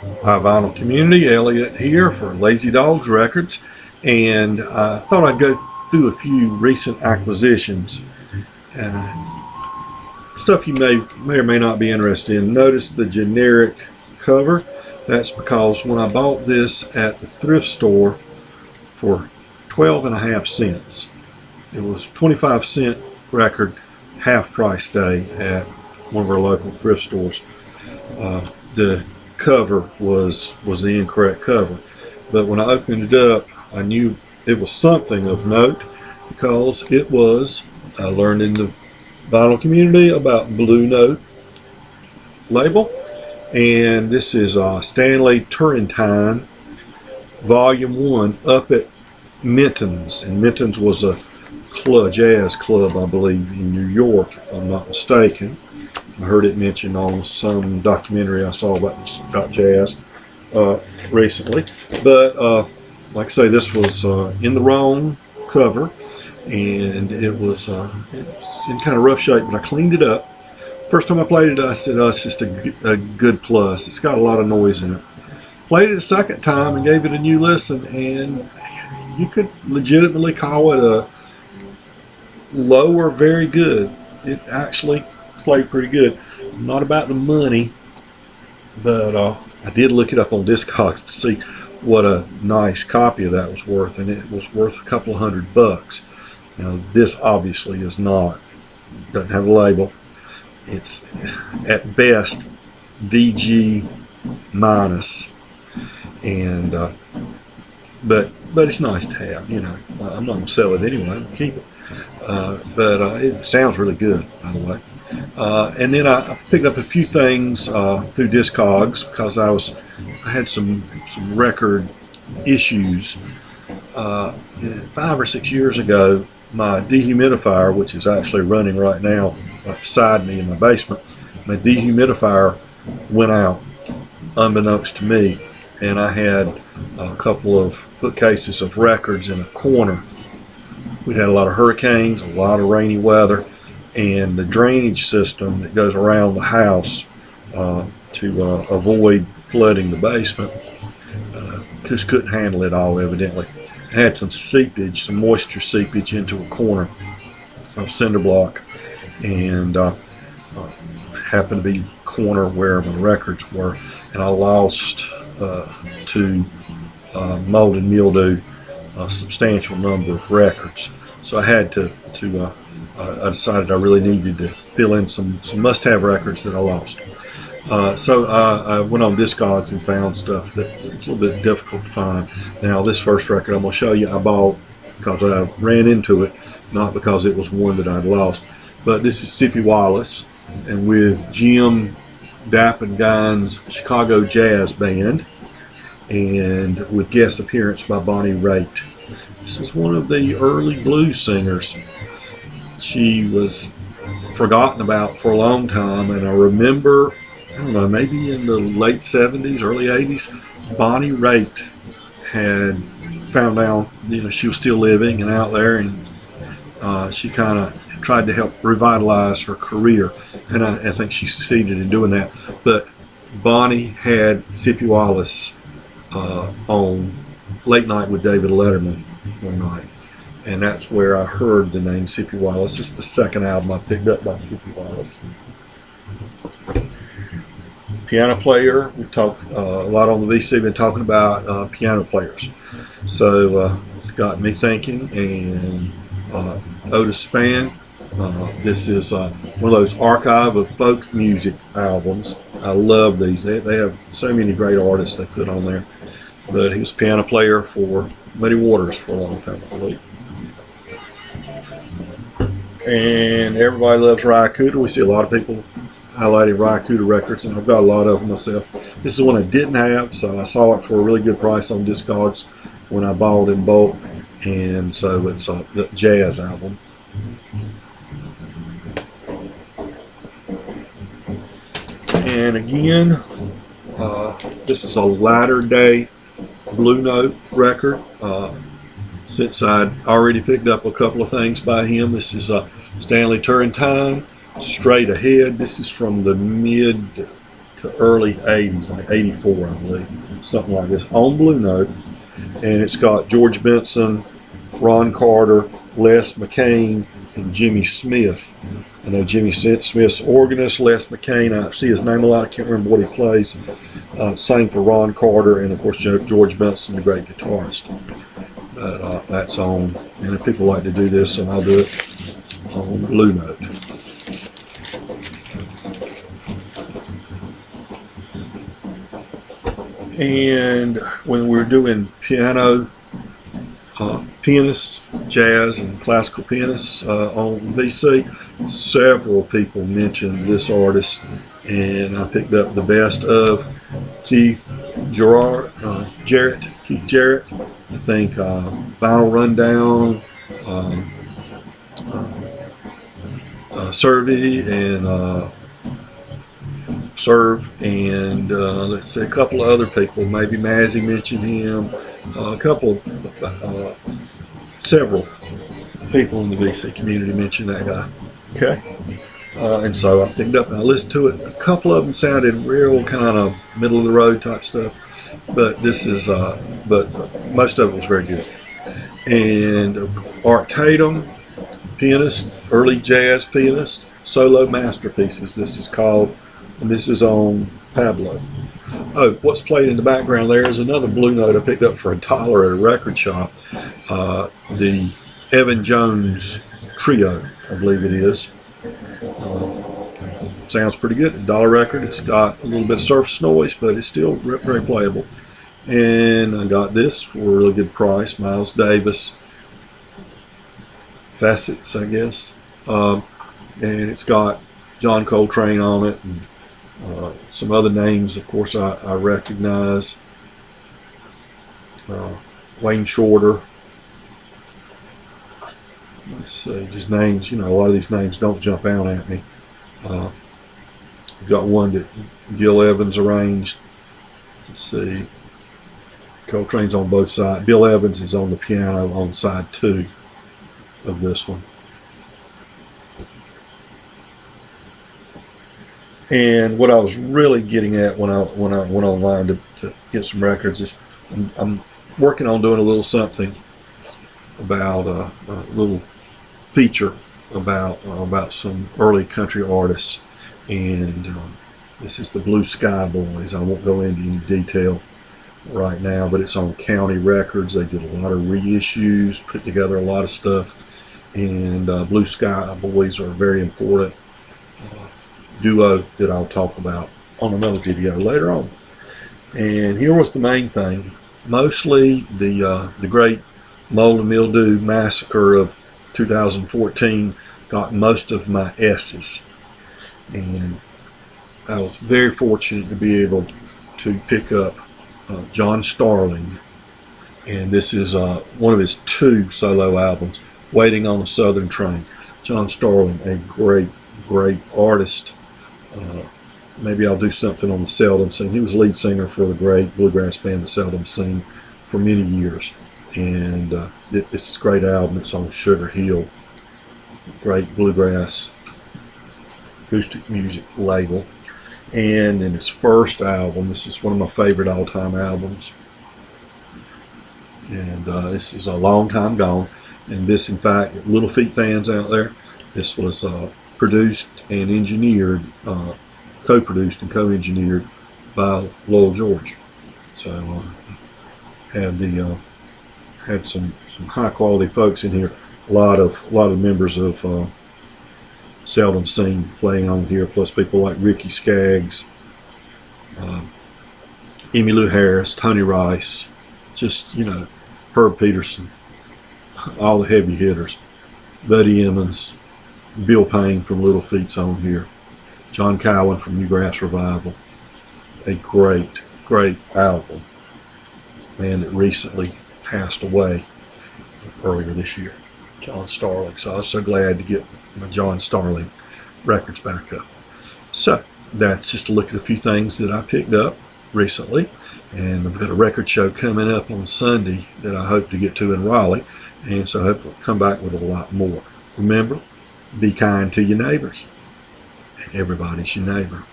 Hi Vinyl Community, Elliot here for Lazy Dogs Records, and I thought I'd go through a few recent acquisitions. Stuff you may or may not be interested in. Notice the generic cover. That's because when I bought this at the thrift store for 12.5 cents, it was 25-cent record, half price day at one of our local thrift stores. The cover was the incorrect cover, but when I opened it up, I knew it was something of note because it was. I learned in the vinyl community about Blue Note label, and this is Stanley Turrentine Volume 1 up at Minton's, and Minton's was a jazz club, I believe, in New York, if I'm not mistaken. I heard it mentioned on some documentary I saw about jazz recently. But like I say, this was in the wrong cover, and it was in kind of rough shape, but I cleaned it up. First time I played it, I said, oh, it's just a good plus. It's got a lot of noise in it. Played it a second time and gave it a new listen, and you could legitimately call it a low or very good. It actually played pretty good. Not about the money, but I did look it up on DISCOGS to see what a nice copy of that was worth, and it was worth a couple of $100. Now this obviously is not, doesn't have a label. It's at best VG minus, and but it's nice to have. You know, I'm not gonna sell it anyway. I'm gonna keep it. But it sounds really good, by the way. And then I picked up a few things through DISCOGS because I had some record issues. 5 or 6 years ago, my dehumidifier, which is actually running right now right beside me in my basement, my dehumidifier went out unbeknownst to me, and I had a couple of bookcases of records in a corner. We'd had a lot of hurricanes, a lot of rainy weather, and the drainage system that goes around the house to avoid flooding the basement just couldn't handle it all, evidently. It had some seepage, some moisture seepage into a corner of cinder block, and happened to be a corner where my records were, and I lost to mold and mildew a substantial number of records. So I had to I decided I really needed to fill in some must-have records that I lost. So I went on DISCOGS and found stuff that was a little bit difficult to find. Now this first record I'm going to show you I bought because I ran into it, not because it was one that I'd lost. But this is Sippy Wallace, and with Jim Dappengine's Chicago Jazz Band, and with guest appearance by Bonnie Raitt. This is one of the early blues singers. She was forgotten about for a long time, and I remember, I don't know, maybe in the late 70s, early 80s, Bonnie Raitt had found out, you know, she was still living and out there, and she kind of tried to help revitalize her career, and I think she succeeded in doing that. But Bonnie had Sippy Wallace on Late Night with David Letterman one night, and that's where I heard the name Sippy Wallace. It's the second album I picked up by Sippy Wallace. Piano player, we talked a lot on the VC, been talking about piano players, so it's got me thinking. And Otis Spann, this is one of those archive of folk music albums. I love these. They have so many great artists they put on there. But he was a piano player for Muddy Waters for a long time, I believe. And everybody loves Ry Cooder. We see a lot of people highlighting Ry Cooder records, and I've got a lot of them myself. This is one I didn't have, so I saw it for a really good price on DISCOGS when I bought it in bulk, and so it's the jazz album. And again, this is a latter day Blue Note record. Since I'd already picked up a couple of things by him, this is Stanley Turrentine, Straight Ahead. This is from the mid to early 80s, like 84, I believe, something like this, on Blue Note. And it's got George Benson, Ron Carter, Les McCain, and Jimmy Smith. I know Jimmy Smith's organist. Les McCain, I see his name a lot. I can't remember what he plays. Same for Ron Carter, and of course George Benson, the great guitarist. But that's on, and if people like to do this, so I'll do it on Blue Note. And when we're doing piano, pianists, jazz and classical pianists on VC, several people mentioned this artist, and I picked up the best of Keith Jarrett. I think Vinyl Rundown, Survey, and Serve, and let's see, a couple of other people. Maybe Mazzy mentioned him. Several people in the VC community mentioned that guy. Okay. And so I picked up and I listened to it. A couple of them sounded real kind of middle of the road type stuff, but this is, but most of it was very good. And Art Tatum, pianist, early jazz pianist, solo masterpieces. This is called, and this is on Pablo. Oh, what's played in the background there is another Blue Note I picked up for $1 at a record shop. The Evan Jones Trio, I believe it is. Sounds pretty good. $1 record. It's got a little bit of surface noise, but it's still very playable. And I got this for a really good price. Miles Davis Facets, I guess. And it's got John Coltrane on it, and some other names, of course, I recognize. Wayne Shorter. Let's see, just names, you know, a lot of these names don't jump out at me. He's got one that Gil Evans arranged. Let's see. Coltrane's on both sides. Bill Evans is on the piano on side 2 of this one. And what I was really getting at when I went online to get some records is I'm working on doing a little something about a little feature about some early country artists, and this is the Blue Sky Boys. I won't go into any detail right now, but it's on County Records. They did a lot of reissues, put together a lot of stuff, and Blue Sky Boys are a very important duo that I'll talk about on another video later on. And here was the main thing. Mostly the great mold and mildew massacre of 2014 got most of my S's, and I was very fortunate to be able to pick up John Starling, and this is one of his 2 solo albums, Waiting on the Southern Train. John Starling, a great artist. Maybe I'll do something on the Seldom Scene. He was lead singer for the great bluegrass band, the Seldom Scene, for many years. And this is a great album. It's on Sugar Hill, great bluegrass acoustic music label. And in his first album, this is one of my favorite all-time albums. And this is A Long Time Gone. And this, in fact, Little Feat fans out there, this was produced and engineered, co-produced and co-engineered by Lowell George. So had some high quality folks in here. A lot of members of Seldom Scene playing on here, plus people like Ricky Skaggs, Emmylou Harris, Tony Rice, just, you know, Herb Peterson, all the heavy hitters, Buddy Emmons, Bill Payne from Little Feat's on here, John Cowan from Newgrass Revival. A great album. Man that recently passed away earlier this year, John Starling. So I was so glad to get my John Starling records back up. So that's just a look at a few things that I picked up recently, and I've got a record show coming up on Sunday that I hope to get to in Raleigh, and so I hope to come back with a lot more. Remember, be kind to your neighbors, and everybody's your neighbor.